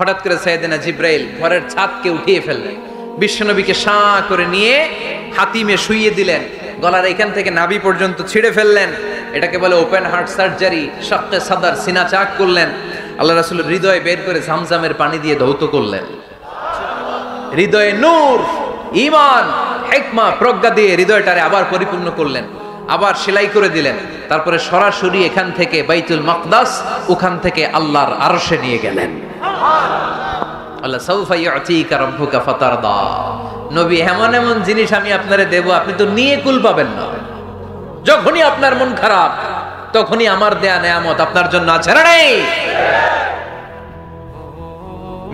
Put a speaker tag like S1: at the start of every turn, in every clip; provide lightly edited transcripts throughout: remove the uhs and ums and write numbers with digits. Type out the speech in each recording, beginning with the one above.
S1: হঠাৎ করে সাইয়েদনা জিব্রাইল ঘরের ছাদকে উঠিয়ে ফেললেন, বিশ্বনবীকে শাঁ করে নিয়ে হাতিমে শুইয়ে দিলেন, গলার এখান থেকে নাভি পর্যন্ত ছিঁড়ে ফেললেন। এটাকে বলে ওপেন হার্ট সার্জারি, শাক্কে সাদার, সিনা চাক করলেন। আল্লাহ রাসূলের হৃদয় বের করে জামজামের পানি দিয়ে ধৌত করলেন। হৃদয়ে নূর, ঈমান, হিকমা, প্রজ্ঞা দিয়ে হৃদয়টারে আবার পরিপূর্ণ করলেন, আবার সেলাই করে দিলেন। তারপরে সরাসরি এখান থেকে বাইতুল মাকদাস, ওখান থেকে আল্লাহর আরশে নিয়ে গেলেন। আল্লাহ সাউফা ইউতিকা রাব্বুকা ফাতারদা, নবী এমন এমন জিনিস আমি আপনারে দেব, আপনি তো নিয়ে কুল পাবেন না। যখনই আপনার মন খারাপ, তখনই আমার দেয়া নেয়ামত আপনার জন্য আছে না নেই?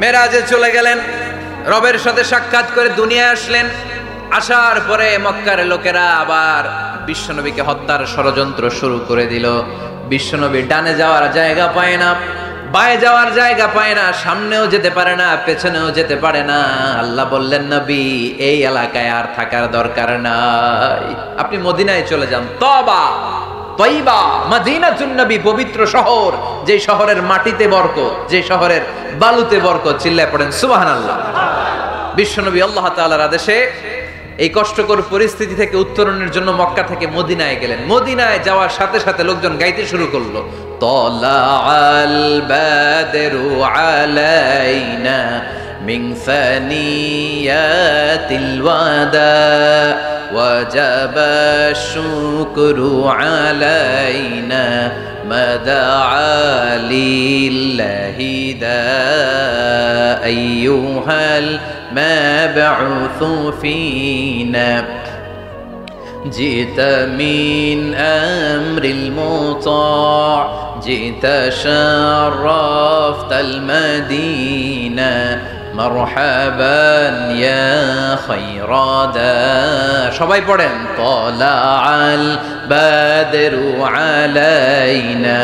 S1: মেরাজে চলে গেলেন, রবের সাথে সাক্ষাৎ করে দুনিয়ায় আসলেন। আসার পরে মক্কার লোকেরা আবার বিশ্বনবীকে হত্যার ষড়যন্ত্র শুরু করে দিল। বিশ্বনবী ডানে যাওয়ার জায়গা পায় না, বায়ে যাওয়ার জায়গা পায় না, সামনেও যেতে পারে না, পেছনেও যেতে পারে না। আল্লাহ বললেন, নবী এই এলাকায় আর থাকার দরকার নাই, আপনি মদিনায় চলে যান। তবা তয়বা মদিনাতুন নবী, পবিত্র শহর, যে শহরের মাটিতে বরকত, যে শহরের বালুতে বরকত। চিল্লায় পড়েন সুবহানাল্লাহ। বিশ্বনবী আল্লাহ তাআলার আদেশে এই কষ্টকর পরিস্থিতি থেকে উত্তরণের জন্য মক্কা থেকে মদিনায় গেলেন। মদিনায় যাওয়ার সাথে সাথে লোকজন গাইতে শুরু করলো, তালাআল বাদরু আলাইনা মিন সানিয়াতিল ওয়াদা ওয়াজাবা শুকরু আলাইনা মাদআ লিল্লাহি দা আইয়ুহাল مبعوث فينا جئت من أمر المطاع جئت شرفت المدينة مرحبا يا خير دا সবাই পড়েন, طلع البدر علينا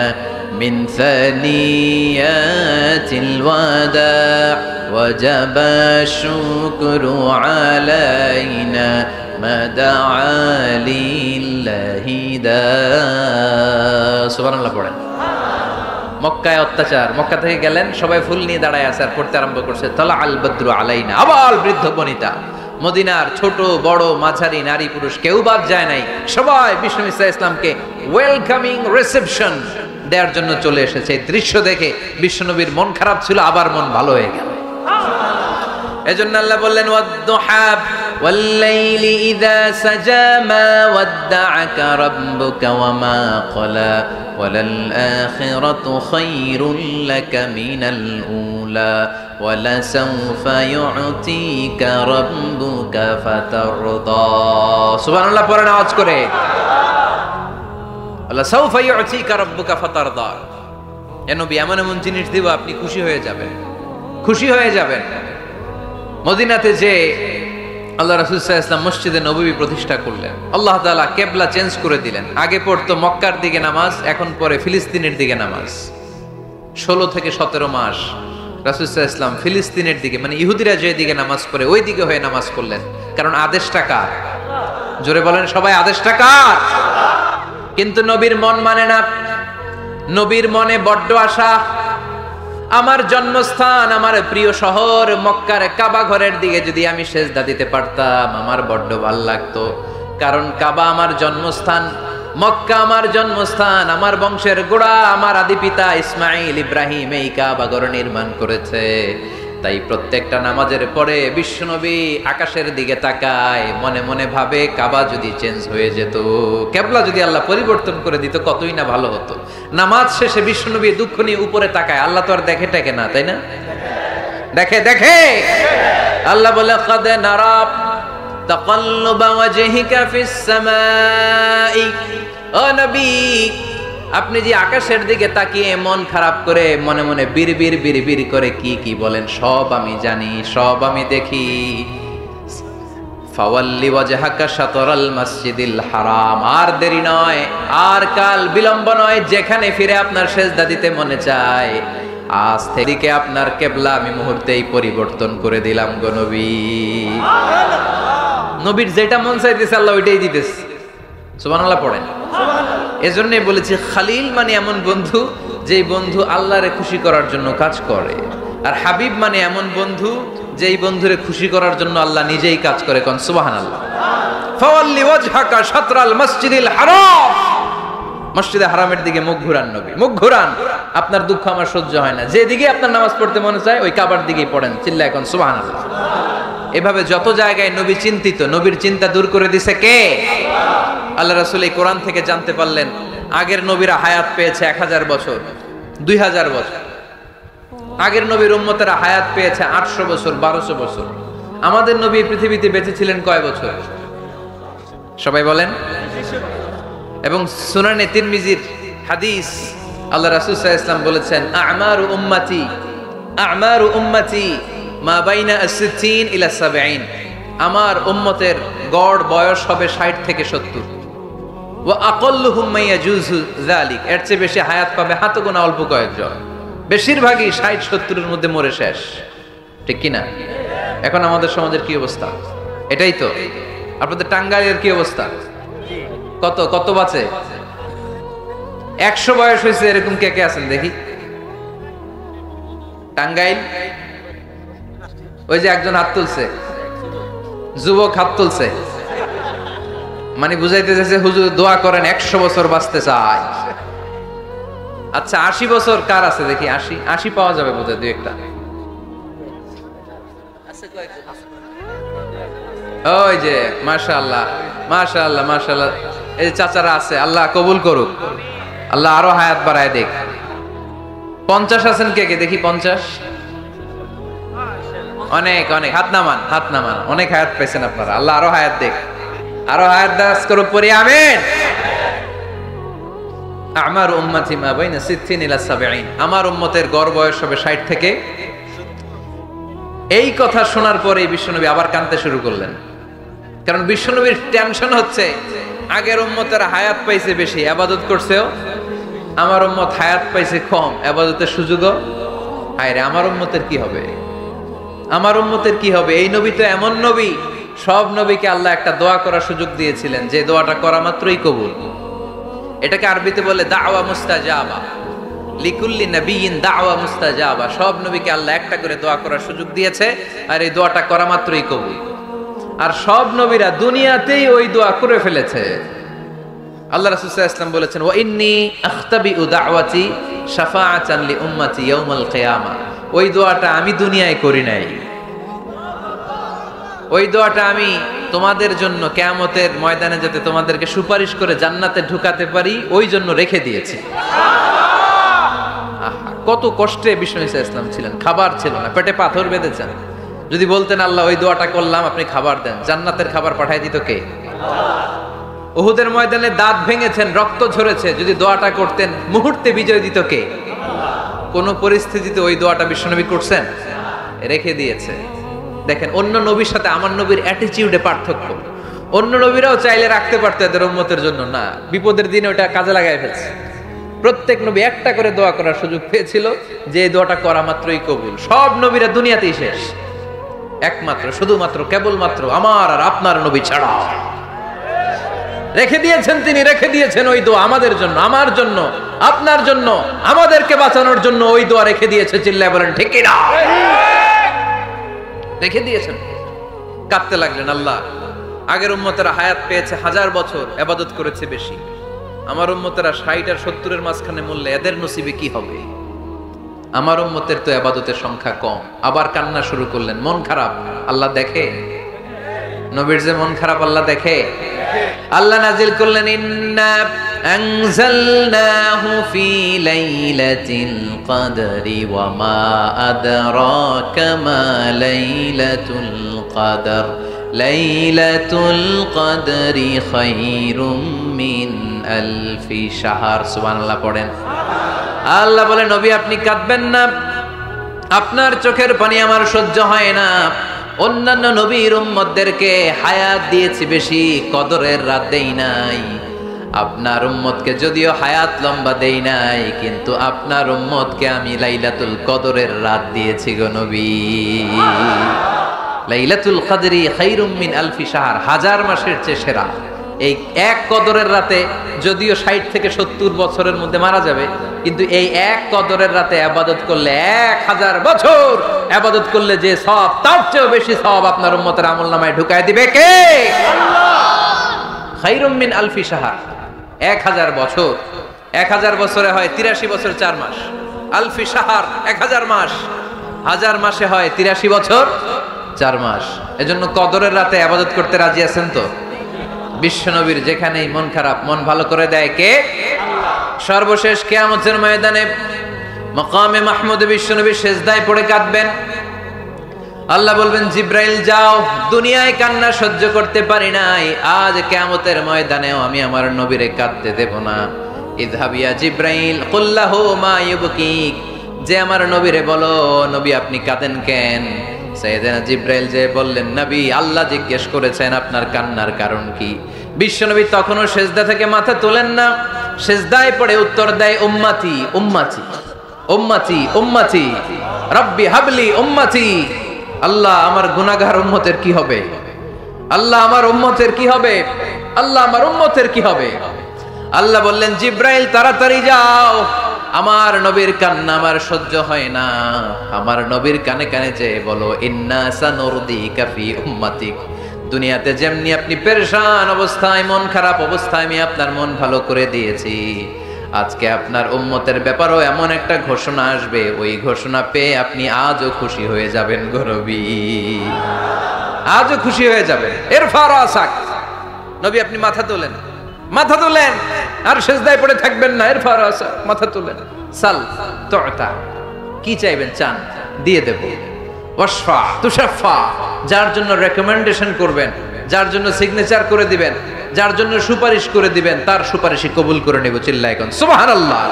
S1: من ثنيات الوداع وجب الشكر علينا ما دعا لله دا সুবহানাল্লাহ পড়েন। মক্কায় অত্যাচার, মক্কা থেকে গেলেন, সবাই ফুল নিয়ে দাঁড়ায় আছে আর পড়তে আরম্ভ করছে, তালা আল বদ্রু আলাইনা। আবার বৃদ্ধ বনিতা, মদিনার ছোট বড় মাঝারি নারী পুরুষ কেউ বাদ যায় নাই, সবাই বিষ্ণু ইসা ইসলামকে ওয়েলকামিং রিসেপশন দেওয়ার জন্য চলে এসেছে। এই দৃশ্য দেখে বিশ্বনবীর মন খারাপ ছিল, আবার মন ভালো হয়ে গেল। এজন্য আল্লাহ বললেন, ওয়াদ-দুহা ওয়াল-লাইলি ইযা সাজা মা ওয়াদ্দা'আকা রাব্বুকা ওয়া মা ক্বালা ওয়ালাল আখিরাতু খায়রুল লাকা মিনাল উলা ওয়ালা সাওফা ইউ'তিকা রাব্বুকা ফাতারদা। সুবহানাল্লাহ পড়েন আওয়াজ করে, আল্লাহ সাওফা ইউ'তিকা রাব্বুকা ফাতারদা। এ নবী এমন এমন জিনিস দিব আপনি খুশি হয়ে যাবেন, খুশি হয়ে যাবেন। মদিনাতে যে আল্লাহ রাসূল সাল্লাল্লাহু আলাইহি ওয়াসাল্লাম মসজিদে নববী প্রতিষ্ঠা করলেন, আল্লাহ তাআলা কিবলা চেঞ্জ করে দিলেন। আগে পড়তো মক্কার দিকে নামাজ, এখন পড়ে ফিলিস্তিনের দিকে নামাজ। 16 থেকে 17 মাস রাসূল সাল্লাল্লাহু আলাইহি ওয়াসাল্লাম ফিলিস্তিনের দিকে, মানে ইহুদিরা যে দিকে নামাজ পড়ে ওই দিকে হয়ে নামাজ করলেন। কারণ আদেশটা কার? জোরে বলেন সবাই, আদেশটা কার? কিন্তু নবীর মন মানে না। নবীর মনে বড্ড আশা, আমার জন্মস্থান, আমার প্রিয় শহর মক্কার কাবা ঘরের দিকে যদি আমি সেজদা দিতে পারতাম আমার বড্ড ভালো লাগতো। কারণ কাবা আমার জন্মস্থান, মক্কা আমার জন্মস্থান, আমার বংশের গোড়া, আমার আদি পিতা ইসমাইল ইব্রাহিম এই কাবা ঘর নির্মাণ করেছে। তাই প্রত্যেকটা নামাজের পরে বিশ্বনবী আকাশের দিকে তাকায়, মনে মনে ভাবে কাবা যদি চেঞ্জ হয়ে যেত, কিবলা যদি আল্লাহ পরিবর্তন করে দিত কতই না ভালো হতো। নামাজ শেষে বিশ্বনবী দুঃখ নিয়ে উপরে তাকায়, আল্লাহ তো আর দেখে টেকে না, তাই না? দেখে দেখে। আল্লাহ বলে, ক্বাদ নারা তাকাল্লুবা ওয়াজহিকা ফিস সামাই। ও নবী, আপনি যে আকাশের দিকে তাকিয়ে মন খারাপ করে মনে মনে বিড়বিড় বিড়বিড় করে কি কি বলেন, সব আমি জানি, সব আমি দেখি। ফাওয়াল্লি ওয়াজহাকা শাতরাল মসজিদিল হারাম। আর দেরি নয়, আর কাল বিলম্ব নয়, যেখানে ফিরে আপনার সেজদা দিতে মনে চায় আজ থেকে আপনার কিবলা আমি মুহূর্তেই পরিবর্তন করে দিলাম গো নবী। নবীর যেটা মন চাইতেছে আল্লাহ ওইটাই দিতেছে। সুবহানাল্লাহ পড়েন। এজন্যই বলেছি খালিল মানে এমন বন্ধু যে বন্ধু আল্লাহরে খুশি করার জন্য কাজ করে, আর হাবিব মানে এমন বন্ধু যেই বন্ধুরে খুশি করার জন্য আল্লাহ নিজেই কাজ করে। কোন সুবহানাল্লাহ। ফাওয়াল্লি ওয়াজহাকা শাতরাল মসজিদিল হারাম, মসজিদে হারামের দিকে মুখ ঘুরান নবী, মুখ ঘুরান। আপনার দুঃখ আমার সহ্য হয় না, যেদিকে আপনার নামাজ পড়তে মনে চায় ওই কাবার দিকেই পড়েন, চিল্লায় কোন সুবহানাল্লাহ। এভাবে যত জায়গায় নবী চিন্তিত, নবীর চিন্তা দূর করে দিছে কে? আল্লাহ রাসূল এই কোরআন থেকে জানতে পারলেন আগের নবীরা হায়াত পেয়েছে 1000 বছর, 2000 বছর। আগের নবীর উম্মতেরা হায়াত পেয়েছে 800 বছর, 1200 বছর। আমাদের নবী পৃথিবীতে বেঁচে ছিলেন কয় বছর? সবাই বলেন। এবং সুনানে তিরমিজির হাদিস, আল্লাহ রাসূল সাল্লাল্লাহু আলাইহি ওয়াসাল্লাম বলেছেন, আমারু উম্মতি মা বাইনা আস-সিত্তিন ইলা 70। আমার উম্মতের গড় বয়স হবে 60 থেকে 70। ওয়া আকাল্লুহুম মা ইয়াজুজু যালিক, এর চেয়ে বেশি হায়াত পাবে হাতে গোনা অল্প কয়েকজন। বেশিরভাগই 60-70 এর মধ্যে মরে শেষ, ঠিক কি না? এখন আমাদের সমাজের কি অবস্থা? এটাই তো। আপনাদের টাঙ্গাইলের কি অবস্থা? কত কত বাঁচে? 100 বয়স হয়েছে এরকম কে কে আছেন দেখি? টাঙ্গাইল ওই যে একজন হাত তুলছে, যুবক হাত তুলছে, মানে বুঝাইতে চাইছে হুজুর দোয়া করেন 100 বছর বাঁচতে চাই। আচ্ছা 80 বছর কার আছে দেখি? 80 পাওয়া যাবে বোধহয় দুই একটা। ওই যে মাশাআল্লাহ মাশাআল্লাহ মাশাআল্লাহ, এই চাচারা আছে, আল্লাহ কবুল করুক, আল্লাহ আরো হায়াত বাড়ায় দেখ। 50 আছেন কে কে দেখি? 50? অনেক অনেক, হাত নামান হাত নামান, অনেক হায়াত পেয়েছেন আপনারা, আল্লাহ আরো হায়াত দেখ, আরো হায়াত দারাজ করুক পরে, আমিন। আমার উম্মতি মা বাইনা 60 ইলা 70, আমার উম্মতের গড় বয়স হবে 60 থেকে। এই কথা শোনার পরে বিশ্বনবী আবার কাঁদতে শুরু করলেন, কারণ বিশ্বনবীর টেনশন হচ্ছে আগের উম্মতেরা হায়াত পাইছে বেশি, ইবাদত করছেও, আমার উম্মত হায়াত পাইছে কম, ইবাদতের সুযোগও। হায়রে আমার উম্মতের কি হবে, আমার উম্মতের কি হবে? এই নবী তো এমন নবী, সব নবীকে আল্লাহ একটা দোয়া করার সুযোগ দিয়েছিলেন, যে দোয়াটা করা মাত্রই কবুল। এটাকে আরবিতে বলে দাওয়া মুস্তাজাবা, লিকুল্লি নবিয়িন দাওয়া মুস্তাজাবা। সব নবীকে আল্লাহ একটা করে দোয়া করার সুযোগ দিয়েছে, আর এই দোয়াটা করা মাত্রই কবুল। আর সব নবীরা দুনিয়াতেই ওই দোয়া করে ফেলেছে। আল্লাহ রাসূল সাল্লাল্লাহু আলাইহি ওয়াসাল্লাম বলেছেন, ওয়া ইন্নী আখতাবিউ দাওয়াতি শাফাআতান লি উম্মতি ইয়াউমাল কিয়ামা। ওই দোয়াটা আমি দুনিয়ায় করি নাই, ওই দোয়াটা আমি তোমাদের জন্য কিয়ামতের ময়দানে যাতে তোমাদেরকে সুপারিশ করে জান্নাতে ঢুকাতে পারি ওই জন্য রেখে দিয়েছি। কত কষ্টে বিষ্ণু ঈসা ইসলাম ছিলেন, খাবার ছিল না, পেটে পাথর বেঁধেছেন। যদি বলতেন আল্লাহ ওই দোয়াটা করলাম, আপনি খাবার দেন, জান্নাতের খাবার পাঠিয়ে দিত কে? উহুদের ময়দানে দাঁত ভেঙেছেন, রক্ত ঝরেছে, যদি দোয়াটা করতেন মুহূর্তে বিজয় দিত কে? কোন পরিস্থিতিতে ওই দোয়াটা বিশ্বনবী করছেন? রেখে দিয়েছে। দেখেন অন্য নবীর সাথে আমার নবীর অ্যাটিটিউডে পার্থক্য। অন্য নবীরাও চাইলে রাখতে পারতো এদের উম্মতের জন্য, না, বিপদের দিনে ওটা কাজে লাগায় ফেলছে। প্রত্যেক নবী একটা করে দোয়া করার সুযোগ পেয়েছিল, যে দোয়াটা করা মাত্রই কবুল। সব নবীরা দুনিয়াতেই শেষ, একমাত্র শুধুমাত্র কেবলমাত্র আমার আর আপনার নবী ছাড়া রেখে দিয়েছেন তিনি, রেখে দিয়েছেন ওই দোয়া আমাদের জন্য, আমার জন্য, আপনার জন্য, আমাদেরকে বাঁচানোর জন্য ওই দোয়া রেখে দিয়েছে। চিল্লায় বলেন ঠিক কি না? রেখে দিয়েছেন। কাঁদতে লাগলেন, আল্লাহ আগের উম্মতেরা হায়াত পেয়েছে 1000 বছর, ইবাদত করেছে বেশি, আমার উম্মতেরা 60 আর 70 এর মাঝখানে মরলে এদের নসিবে কি হবে? আমার উম্মতের তো ইবাদতের সংখ্যা কম। আবার কান্না শুরু করলেন, মন খারাপ, আল্লাহ দেখে, নবীর যে মন খারাপ আল্লাহ দেখে। আল্লাহ নাজিল করলেন, ইন্না আনজালনাহু ফি লাইলাতিল কদরি ওয়া মা আদরাকা মা লাইলাতুল কদর লাইলাতুল কদরি খায়রুম মিন আলফি শাহর। সুবহানাল্লাহ পড়েন। আল্লাহ বলে, নবী আপনি কাঁদবেন না, আপনার চোখের পানি আমার সহ্য হয় না। অন্যান্য নবীর উম্মতদেরকে হায়াত দিয়েছি বেশি, কদরের রাত দেই নাই। আপনার উম্মতকে যদিও হায়াত লম্বা দেই নাই, কিন্তু আপনার উম্মতকে আমি লাইলাতুল কদরের রাত দিয়েছি গো নবী। লাইলাতুল কদরি খায়রুম মিন আলফি শাহর, 1000 মাসের চেয়ে সেরা। এই এক কদরের রাতে যদিও 60 থেকে 70 বছরের মধ্যে মারা যাবে, কিন্তু এই এক কদরের রাতে ইবাদত করলে 1000 বছর ইবাদত করলে যে সওয়াব, তার চেয়েও বেশি সওয়াব আপনার উম্মতের আমলনামায় ঢুকায় দিবে কে? আল্লাহ। খায়রুম মিন আলফি শাহর, 1000 বছর। 1000 বছরে হয় 83 বছর 4 মাস। আলফি শাহর 1000 মাস, 1000 মাসে হয় 83 বছর 4 মাস। এজন্য কদরের রাতে ইবাদত করতে রাজি আছেন তো? বিশ্বনবীর যেখানেই মন খারাপ, মন ভালো করে দেয় কে? সর্বশেষ কিয়ামতের ময়দানে মাকামে মাহমুদে বিশ্বনবী সিজদায় পড়ে কাঁদবেন। আল্লাহ বলবেন, জিব্রাইল যাও, দুনিয়ায় কান্না সহ্য করতে পারি নাই, আজ কিয়ামতের ময়দানেও আমি আমার নবীরে কাঁদতে দেব না। ইযহাবিয়া জিব্রাইল কুল্লাহু মা ইউবকিক, যে আমার নবীরে বলো, নবী আপনি কাঁদেন কেন? সাইয়েদনা জিব্রাইল যে বললেন, নবী আল্লাহ জিজ্ঞেস করেছেন আপনার কান্নার কারণ কি। বিশ্বনবী তখনও সিজদা থেকে মাথা তোলেন না, সিজদায় পড়ে উত্তর দেয়, উম্মতি উম্মতি উম্মতি উম্মতি রব্বি হাবলি উম্মতি। আল্লাহ আমার গুনাহগার উম্মতের কি হবে? আল্লাহ আমার উম্মতের কি হবে? আল্লাহ আমার উম্মতের কি হবে? আল্লাহ বললেন, জিব্রাইল তাড়াতাড়ি যাও, আমার নবীর কান্না আমার সহ্য হয় না, আমার নবীর কানে কানে যে বলো, ইন্না সানুরদিকা ফি উম্মাতিক, দুনিয়াতে যেমনি আপনি পেরেশান অবস্থায়, মন খারাপ অবস্থায় আমি আপনার মন ভালো করে দিয়েছি, আজকে আপনার উম্মতের ব্যাপারেও এমন একটা ঘোষণা আসবে, ওই ঘোষণা পেয়ে আপনি আজও খুশি হয়ে যাবেন গো নবী, আজও খুশি হয়ে যাবেন। ইরফা রাসাক, নবী আপনি মাথা তোলেন, মাথা তোলেন, আর সিজদায় পড়ে থাকবেন না। ইরফা রাসাক, মাথা তোলেন। সাল তুতা, কি চাইবেন চান দিয়ে দেব। ওয়াশফা তুশাফা, যার জন্য রেকমেন্ডেশন করবেন, যার জন্য সিগনেচার করে দিবেন, যার জন্য সুপারিশ করে দিবেন, তার সুপারিশই কবুল করে নেব। চিল্লায় কোন সুবহানাল্লাহ।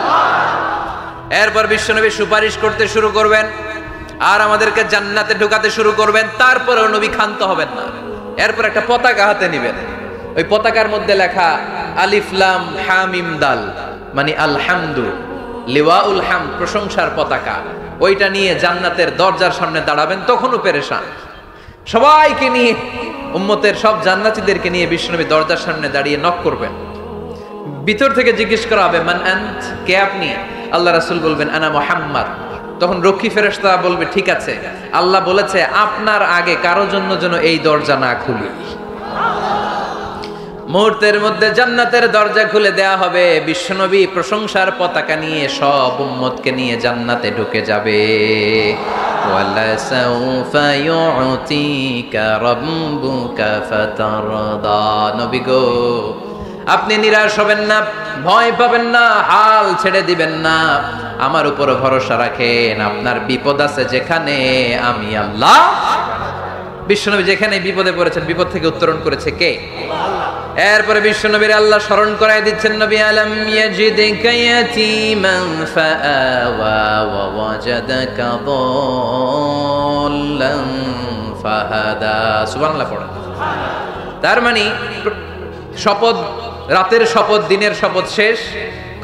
S1: এরপর বিশ্বনবী সুপারিশ করতে শুরু করবেন আর আমাদেরকে জান্নাতে ঢোকাতে শুরু করবেন। তারপরেও নবী ক্ষান্ত হবেন না। এরপর একটা পতাকা হাতে নেবেন, ওই পতাকার মধ্যে লেখা আলিফ লাম হা মিম দাল, মানে আলহামদু, লিওয়াউল হামদ, প্রশংসার পতাকা, ওইটা নিয়ে জান্নাতের দরজার সামনে দাঁড়াবেন। তখনও পেরেশান, সবাইকে নিয়ে, উম্মতের সব জান্নাতীদেরকে নিয়ে বিশ্বনবী দরজার সামনে দাঁড়িয়ে নক করবেন। ভিতর থেকে জিজ্ঞেস করা হবে, মান আনত, কে আপনি? আল্লাহ রাসূল বলবেন, আনা মুহাম্মদ। তখন রক্ষী ফেরেশতা বলবে, ঠিক আছে, আল্লাহ বলেছে আপনার আগে কারো জন্য যেন এই দরজা না খুলি। মুহূর্তের মধ্যে জান্নাতের দরজা খুলে দেয়া হবে। বিশ্বনবী প্রশংসার পতাকা নিয়ে সব উম্মতকে নিয়ে জান্নাতে ঢুকে যাবে। ওয়ালা সাউফা ইউতিকা রাব্বুকা ফাতারদা, নবী গো আপনি নিরাশ হবেন না, ভয় পাবেন না, হাল ছেড়ে দিবেন না, আমার উপর ভরসা রাখেন। আপনার বিপদ আছে যেখানে, আমি আল্লাহ। বিশ্বনবী যেখানে বিপদে পড়েছেন, বিপদ থেকে উত্তরণ করেছে কে? এরপরে বিশ্বনবীর আল্লাহ স্মরণ করায় দিচ্ছেন, নবী আলম ইয়াজিদিকা ইয়াতীমান ফাআওয়া ওয়া ওয়াজাদাকা দাল্লান ফাহাদা। সুবহানাল্লাহ পড়েন। তার মানে শপথ, রাতের শপথ, দিনের শপথ শেষ,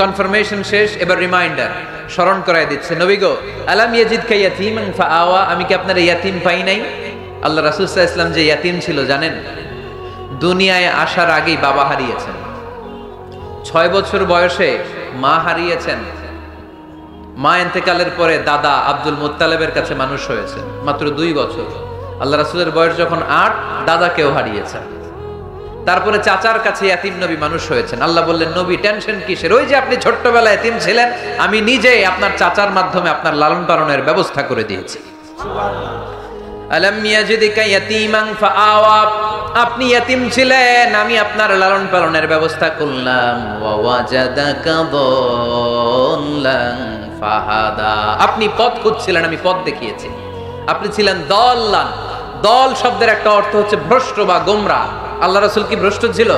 S1: কনফার্মেশন শেষ, এবার রিমাইন্ডার, স্মরণ করায় দিচ্ছে, নবী গো আলম ইয়াজিদকা ইয়াতীমান ফাআওয়া, আমি কি আপনার ইয়াতীম পাই নাই? আল্লাহ রাসূল সাল্লাল্লাহু আলাইহি ওয়াসাল্লাম যে ইয়াতীম ছিল জানেন? দুনিয়ায় আসার আগেই বাবা হারিয়েছেন, 6 বছর বয়সে মা হারিয়েছেন, মা ইন্তেকালের পরে দাদা আব্দুল মুত্তালিবের কাছে মানুষ হয়েছে, মাত্র 2 বছর। আল্লাহ রাসূলের বয়স যখন 8, দাদাকেও হারিয়েছেন। তারপরে চাচার কাছে ইয়াতীম নবী মানুষ হয়েছেন। আল্লাহ বললেন, নবী টেনশন কিসের? ওই যে আপনি ছোট্টবেলায় ইয়াতীম ছিলেন, আমি নিজে আপনার চাচার মাধ্যমে আপনার লালন পালনের ব্যবস্থা করে দিয়েছি। আলাম ইয়াজিদিকা ইয়াতীমান ফাআওয়া, আপনি ইয়াতীম ছিলেন, আমি আপনার লালন পালনের ব্যবস্থা করলাম। ওয়া ওয়াজাদাকা দাল্লান ফাহাদা, আপনি পথ খুঁজছিলেন, আমি পথ দেখিয়েছি। আপনি ছিলেন দল্লান, দল শব্দের একটা অর্থ হচ্ছে ভ্রষ্ট বা গোমরা। আল্লাহ রাসূল কি ভ্রষ্ট ছিল?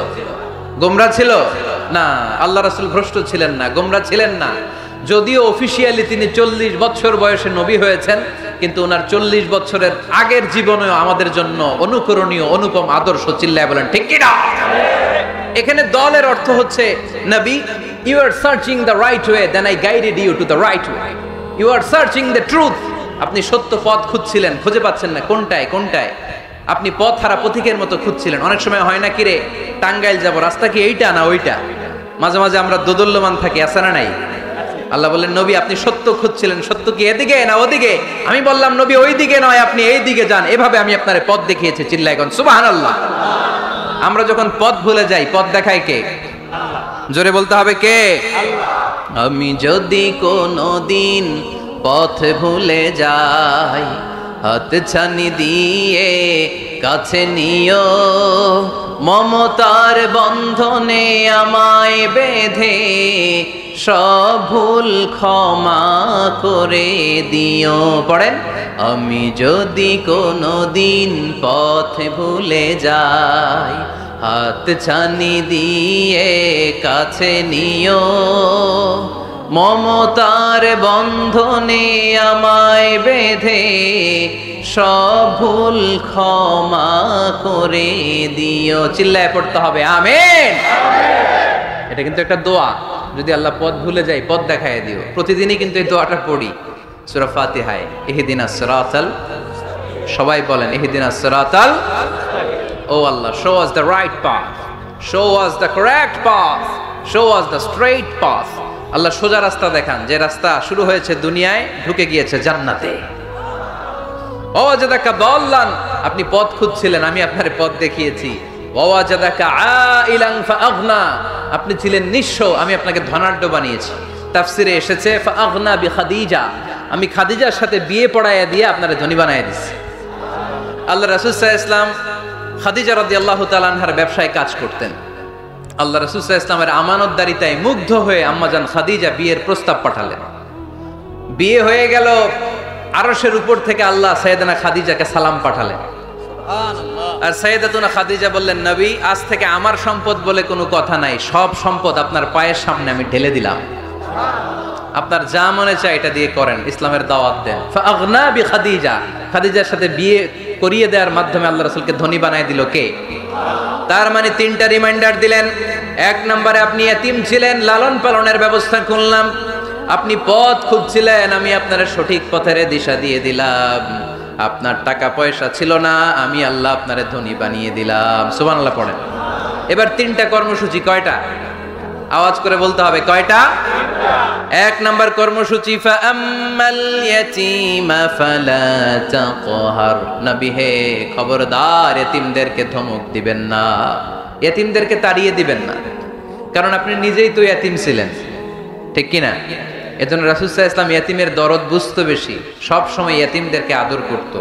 S1: গোমরা ছিল না। আল্লাহ রাসূল ভ্রষ্ট ছিলেন না, গোমরা ছিলেন না। যদিও অফিশিয়ালি তিনি 40 বছর বয়সে নবী হয়েছেন, কিন্তু ওনার 40 বছরের আগের জীবনেও আমাদের জন্য অনুকরণীয় অনুপম আদর্শ। চিল্লায় বলেন ঠিক কি না? এখানে দলের অর্থ হচ্ছে, নবী you are searching the right way, then I guided you to the right way. You are searching the truth, আপনি সত্য পথ খুঁজছিলেন, খুঁজে পাচ্ছেন না, কোনটায় কোনটায়? আপনি পথ হারা পথিকের মতো খুঁজছিলেন। অনেক সময় হয় না কি রে, টাঙ্গাইল যাব, রাস্তা কি এইটা না ওইটা? মাঝে মাঝে আমরা দোদল্যমান থাকি, আছে না নাই? আল্লাহ বললেন নবী আপনি সত্য খুঁজছিলেন, সত্য কি এদিকে না ওদিকে? আমি বললাম নবী ওই দিকে নয়, আপনি এই দিকে যান, এভাবে আমি আপনারে পথ দেখিয়েছি। চিল্লায় কোন সুবহানাল্লাহ। আমরা যখন পথ ভুলে যাই, পথ দেখায় কে? জোরে বলতে হবে কে? আমি যদি কোনদিন পথ ভুলে যাই, হাত ছানি দিয়ে কাছে নিও, মমতার বন্ধনে আমায় বেঁধে সব ভুল ক্ষমা করে দিও। পড়েন, আমি যদি কোনদিন পথ ভুলে যাই, হাত ছানি দিয়ে কাছে নিও, মমতার বন্ধনে আমায় বেঁধে সব ভুল ক্ষমা করে দিও। চিল্লায় পড়তে হবে আমিন। এটা কিন্তু একটা দোয়া, যদি আল্লাহ পথ ভুলে যাই পথ দেখায় দিও। প্রতিদিনই কিন্তু এই দোয়াটা পড়ি সূরা ফাতিহায়, ইহদিনাস সিরাতাল, সবাই বলেন ইহদিনাস সিরাতাল, ও আল্লাহ show us the right path, show us the correct path, show us the straight path। আল্লাহ সোজা রাস্তা দেখান, যে রাস্তা শুরু হয়েছে দুনিয়ায় ঢুকে গিয়েছে জান্নাতে। ওয়াজাদাকা দাল্লান, আপনি পথ খুঁজছিলেন, আমি আপনারে পথ দেখিয়েছি। ওয়াজাদাকা আইলান ফাআগনা, আপনি ছিলেন নিঃস্ব, আমি আপনাকে ধনাঢ্য বানিয়েছি। তাফসিরে এসেছে ফাআগনা বিখাদিজা, আমি খাদিজার সাথে বিয়ে পড়াইয়া দিয়ে আপনারে ধনী বানাইয়া দিয়েছি। আল্লাহ রাসূল সাল্লাল্লাহু আলাইহি ওয়াসাল্লাম খাদিজা রাদিয়াল্লাহু তাআলা আনহার ব্যবসায় কাজ করতেন। আল্লাহ রাসূল সাল্লাল্লাহু আলাইহি ওয়াসাল্লামের আমানতদারিতায় মুগ্ধ হয়ে আম্মাজান খাদিজা বিয়ের প্রস্তাব পাঠালেন। বিয়ে হয়ে গেল, আরশের উপর থেকে আল্লাহ সাইয়েদানা খাদিজাকে সালাম পাঠালেন। আর সাইয়েদাতুনা খাদিজা বললেন নবী আজ থেকে আমার সম্পদ বলে কোনো কথা নাই, সব সম্পদ আপনার পায়ের সামনে আমি ঢেলে দিলাম, আপনার যা মনে চায় এটা দিয়ে করেন, ইসলামের দাওয়াত দেন। ফাআগনা বিখাদিজা, খাদিজার সাথে বিয়ে করিয়ে দেওয়ার মাধ্যমে আল্লাহ রাসূলকে ধনী বানায় দিল কে? তার মানে তিনটা রিমাইন্ডার দিলেন। এক নম্বরে আপনি এতিম ছিলেন, লালন পালনের ব্যবস্থা করলাম। আপনি পথ খুঁজছিলেন, আমি আপনার সঠিক পথের দিশা দিয়ে দিলাম। আপনার টাকা পয়সা ছিল না, আমি আল্লাহ আপনারে ধনী বানিয়ে দিলাম। সুবহানাল্লাহ পড়েন। এবার তিনটা কর্মসূচি, কয়টা? আওয়াজ করে বলতে হবে কয়টা? এক নাম্বার কর্মসূচি ফাআম্মাল ইয়াতীমা ফালা তাকহার, নবী হে খবরদার এতিমদেরকে ধমক দিবেন না, এতিমদেরকে তাড়িয়ে দিবেন না, কারণ আপনি নিজেই তো এতিম ছিলেন, ঠিক কি না? এজন্য রাসূল সাল্লাল্লাহু আলাইহি ওয়াসাল্লাম এতিমের দরদ বুঝতো বেশি, সব সময় এতিমদেরকে আদর করত।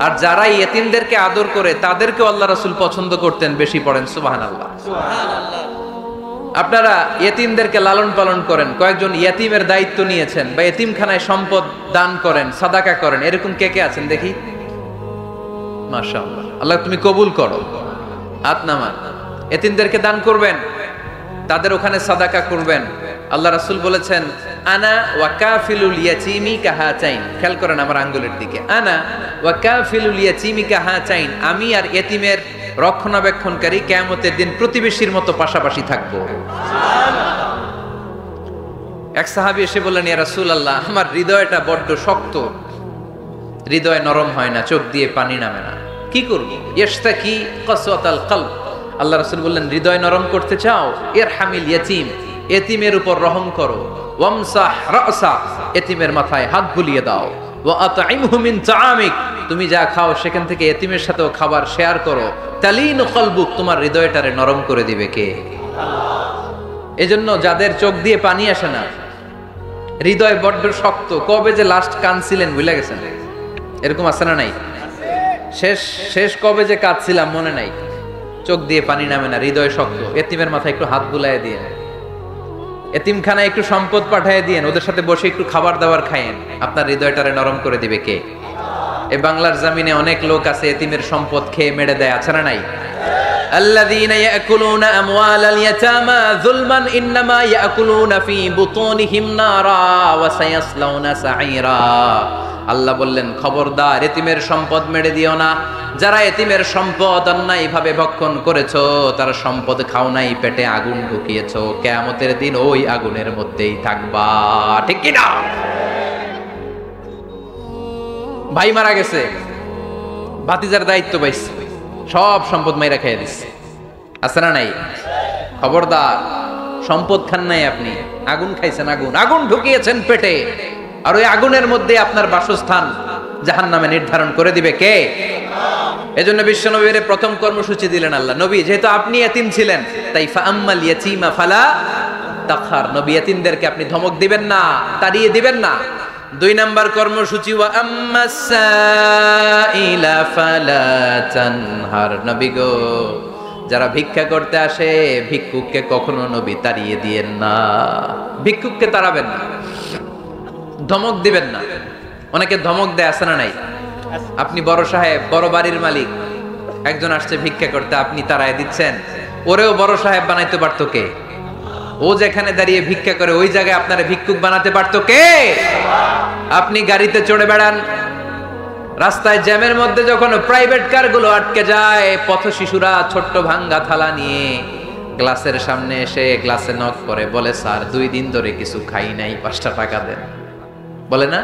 S1: আর যারা এতিমদেরকে আদর করে তাদেরকে আল্লাহ রাসূল পছন্দ করতেন বেশি। পড়েন সুবহানাল্লাহ। সুবহানাল্লাহ। আপনারা এতিমদেরকে লালন পালন করেন, কয়েকজন এতিমের দায়িত্ব নিয়েছেন, বা এতিমখানায় সম্পদ দান করেন, সাদাকা করেন, এরকম কে কে আছেন দেখি? মাশাআল্লাহ, আল্লাহ তুমি কবুল করো। হাত নামান। এতিমদেরকে দান করবেন, তাদের ওখানে সাদাকা করবেন। আল্লাহ রাসূল বলেছেন আনা ওয়া কাফিলুল ইয়াতীমি কাহাতাইন। খেয়াল করেন আমার আঙ্গুলের দিকে, আনা ওয়া কাফিলুল ইয়াতীমি কাহাতাইন, আমি আর এতিমের রক্ষণাবেক্ষণকারী কিয়ামতের দিন প্রতিবেশীর মতো পাশাপাশি থাকবো। এক সাহাবী এসে বললেন ইয়া রাসূলুল্লাহ আমার হৃদয়টা বড্ড শক্ত, হৃদয় নরম হয় না, চোখ দিয়ে পানি নামে না, কি করব? ইয়াশতাকি কাসওয়াতাল কলব। আল্লাহ রাসূল বললেন হৃদয় নরম করতে চাও, ইরহামিল ইয়াতীম, এতিমের উপর রহম করো। ওয়ামসাহ রাসা, এতিমের মাথায় হাত বুলিয়ে দাও। ওয়া আতইমহু মিন তাআমিক, তুমি যা খাও সেখান থেকে এতিমের সাথেও খাবার শেয়ার করো। তালিনু কলবুক, তোমার হৃদয়টারে নরম করে দিবে কে? আল্লাহ। এজন্য যাদের চোখ দিয়ে পানি আসে না, হৃদয় বড্ড শক্ত, কবে যে লাস্ট কাঁদছিলেন ভুলে গেছেন, এরকম আছে না নাই? শেষ কবে যে কাঁদছিলাম মনে নাই, চোখ দিয়ে পানি নামে না, হৃদয় শক্ত। এতিমের মাথায় একটু হাত বুলায় দিয়ে, এতিমখানায় একটু সম্পদ পাঠিয়ে দিয়েন, ওদের সাথে বসে একটু খাবার দাবার খায়েন, আপনার হৃদয়টারে নরম করে দিবে কে? এই বাংলার জমিনে অনেক লোক আছে এতিমের সম্পদ খেয়ে মেরে দেয়, আছে না নাই? আল্লাযীনা ইয়াকুলুনা আমওয়ালাল ইয়াতামা যুলমান ইন্নামা ইয়াকুলুনা ফি বুতুনিহিম নারা ওয়া সায়াসলাউনা সাঈরা। আল্লাহ বললেন খবরদার এতিমের সম্পদ মেরে দিও না। যারা এতিমের সম্পদ অন্যায়ভাবে ভক্ষণ করেছো, তারা সম্পদ খাও নাই, পেটে আগুন ঢুকিয়েছো, কিয়ামতের দিন ওই আগুনের মধ্যেই থাকবা, ঠিক কি না? ভাই মারা গেছে, ভাতিজার দায়িত্ব পাইছে, সব সম্পদ মাইরা খেয়ে দিচ্ছে। আছে না নাই? খবরদার, সম্পদ খান নাই আপনি, আগুন খাইছেন, আগুন ঢুকিয়েছেন পেটে, আর ওই আগুনের মধ্যে আপনার বাসস্থান জাহান্নামে নির্ধারণ করে দিবে কে? এজন্য বিশ্বনবীর প্রথম কর্মসূচি দিলেন আল্লাহ। নবী, যেহেতু আপনি ইয়াতিম ছিলেন, তাই ফাআম্মাল ইয়াতীমা ফালা তাকহার, নবী ইয়াতিমদেরকে আপনি ধমক দিবেন না, তাড়িয়ে দিবেন না। 2 নাম্বার কর্মসূচি ওয়া আম্মাস সাইলা ফালা তানহার, নবী গো, যারা ভিক্ষা করতে আসে ভিক্ষুককে কখনো নবী তাড়িয়ে দিয়েন না, ভিক্ষুককে তাড়াবেন না, ধমক দিবেন না। অনেকে ধমক দেয়, আছে না নাই? আপনি বড় সাহেব, বড় বাড়ির মালিক, একজন আসছে ভিক্ষা করতে, আপনি তাড়ায় দিচ্ছেন, ওরেও বড় সাহেব বানাইতে পারতো কে? ও যেখানে দাঁড়িয়ে ভিক্ষা করে ওই জায়গায় আপনারা ভিক্ষুক বানাতে পারতো কে? আপনি গাড়িতে চড়ে বেড়ান, রাস্তায় জ্যামের মধ্যে যখন প্রাইভেট কারগুলো আটকে যায়, পথ শিশুরা ছোট্ট ভাঙ্গা থালা নিয়ে গ্লাসের সামনে এসে গ্লাসে নক করে, বলে স্যার 2 দিন ধরে কিছু খাই নাই, 5টা টাকা দেন, বলে না?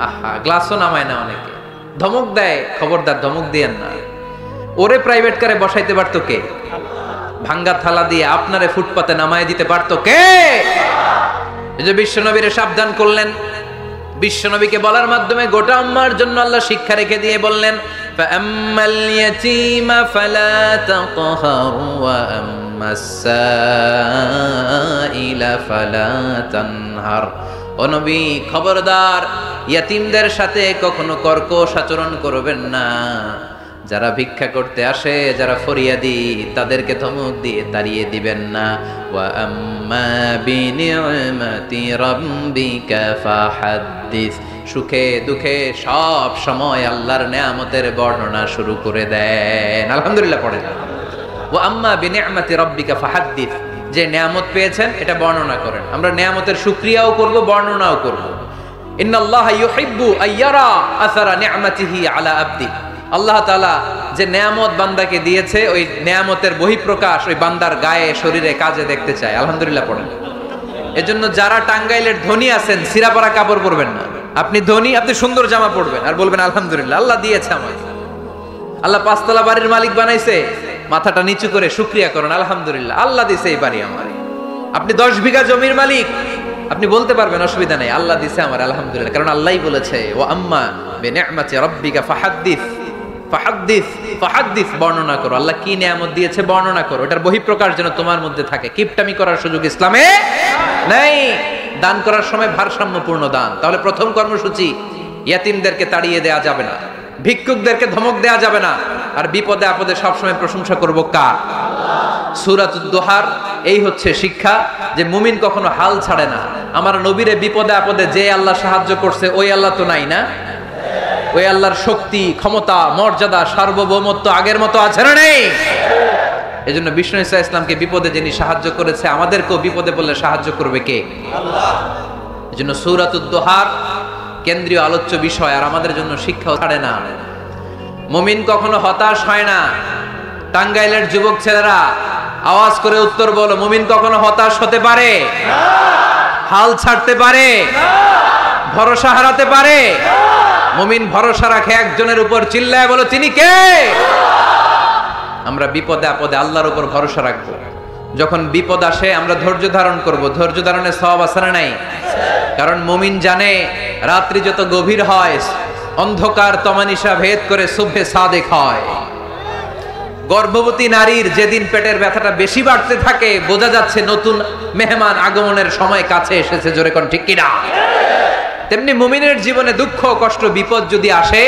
S1: আহা, গ্লাসও নামায় না অনেকে, ধমক দেয়। খবরদার, ধমক দিয়েন না। ওরে প্রাইভেট কারে বসাইতে পারতো কে? ভাঙ্গা থালা দিয়ে আপনারে ফুটপাতে নামায় দিতে পারতো কে? এই যে বিশ্বনবীরে সাবধান করলেন, বিশ্বনবীকে বলার মাধ্যমে গোটা উম্মার জন্য আল্লাহ শিক্ষা রেখে দিয়ে বললেন, ফাআম্মাল ইয়াতীমা ফালা তাকহার ওয়া আম্মাস সাইলা ফালা তানহার। ও নবী, খবরদার, ইয়াতিমদের সাথে কখনো কর্কশ আচরণ করবেন না। যারা ভিক্ষা করতে আসে, যারা ফরিয়াদি, তাদেরকে ধমক দিয়ে তাড়িয়ে দিবেন না। ওয়া আম্মা বিনি'মাতি রাব্বিকা ফাহাদ্দিস, সুখে দুঃখে সব সময় আল্লাহর নেয়ামতের বর্ণনা শুরু করে দেন। আলহামদুলিল্লাহ পড়েন। ওয়া আম্মা বিনি'মাতি রাব্বিকা ফাহাদ্দিস, যে নেয়ামত পেয়েছেন এটা বর্ণনা করেন। আমরা নেয়ামতের শুকরিয়াও করব, বর্ণনাও করব। ইন্নাল্লাহা ইউহিব্বু আইয়ারা আসারা নি'মাতিহি আলা আবদি, আল্লাহ তাআলা যে নেয়ামত বান্দাকে দিয়েছে, ওই নেয়ামতের বহিঃপ্রকাশ ওই বান্দার গায়ে, শরীরে, কাজে দেখতে চায়। আলহামদুলিল্লাহ পড়েন। এজন্য যারা টাঙ্গাইলের ধনী আছেন, সিরাপাড়া কাপড় পরবেন না। আপনি ধনী, আপনি সুন্দর জামা পরবেন আর বলবেন আলহামদুলিল্লাহ, আল্লাহ দিয়েছে আমাকে, আল্লাহ 5 তলা বাড়ির মালিক বানাইছে, মাথাটা নিচু করে শুকরিয়া করুন, আলহামদুলিল্লাহ, আল্লাহ দিয়েছে এই বাড়ি আমার। আপনি 10 বিঘা জমির মালিক, আপনি বলতে পারবেন অসুবিধা নেই, আল্লাহ দিয়েছে আমার, আলহামদুলিল্লাহ, কারণ আল্লাহই বলেছে ওয়া আম্মা বিনি'মাতি রাব্বিকা ফাহাদ্দিস, ফাহাদ্দিস, ফাহাদ্দিস, বর্ণনা করো, আল্লাহ কি নিয়ামত দিয়েছে বর্ণনা করো। এটার বহিঃপ্রকাশ যেন তোমার মধ্যে থাকে। কিপটামি করার সুযোগ ইসলামে নেই। দান করার সময় ভারসাম্যপূর্ণ দান। তাহলে প্রথম কর্মসূচি, ইয়াতিমদেরকে তাড়িয়ে দেয়া যাবে না, ভিক্ষুকদেরকে ধমক দেয়া যাবে না, আর বিপদে আপদে সবসময় প্রশংসা করব কার? সূরাতুদ দুহার এই হচ্ছে শিক্ষা, যে মুমিন কখনো হাল ছাড়ে না। আমার নবীরে বিপদে আপদে যে আল্লাহ সাহায্য করছে, ওই আল্লাহ তো নাই না? ওই আল্লাহর শক্তি, ক্ষমতা, মর্যাদা, সার্বভৌমত্ব আগের মতো আছে না নেই? এজন্য বিষ্ণু ঈসা ইসলামকে বিপদে যিনি সাহায্য করেছে, আমাদেরকেও বিপদে পড়লে সাহায্য করবে কে? আল্লাহ। এজন্য সূরাতুদ দুহার কেন্দ্রীয় আলোচ্য বিষয়, আর আমাদের জন্য শিক্ষাও ছাড়ে না। মুমিন কখনো হতাশ হয় না। টাঙ্গাইলের যুবক ছেলেরা আওয়াজ করে উত্তর বলো, মুমিন কখনো হতাশ হতে পারে না, হাল ছাড়তে পারে না, ভরসা হারাতে পারে না। মুমিন ভরসা রাখে একজনের উপর, চিল্লায় বলো তিনি কে? আমরা বিপদে আপদে আল্লাহর উপর ভরসা রাখবো। যখন বিপদ আসে আমরা ধৈর্য ধারণ করব। ধৈর্য ধারণের সওয়াব আছে না নাই? কারণ মুমিন জানে রাত্রি যত গভীর হয়, অন্ধকার তমানিসা ভেদ করে সুবহে সাদেক হয়। গর্ভবতী নারীর যেদিন পেটের ব্যথাটা বেশি বাড়তে থাকে, বোঝা যাচ্ছে নতুন মেহমান আগমনের সময় কাছে এসেছে। জোরে কোন ঠিক কিনা? তেমনি মুমিনের জীবনে দুঃখ, কষ্ট, বিপদ যদি আসে,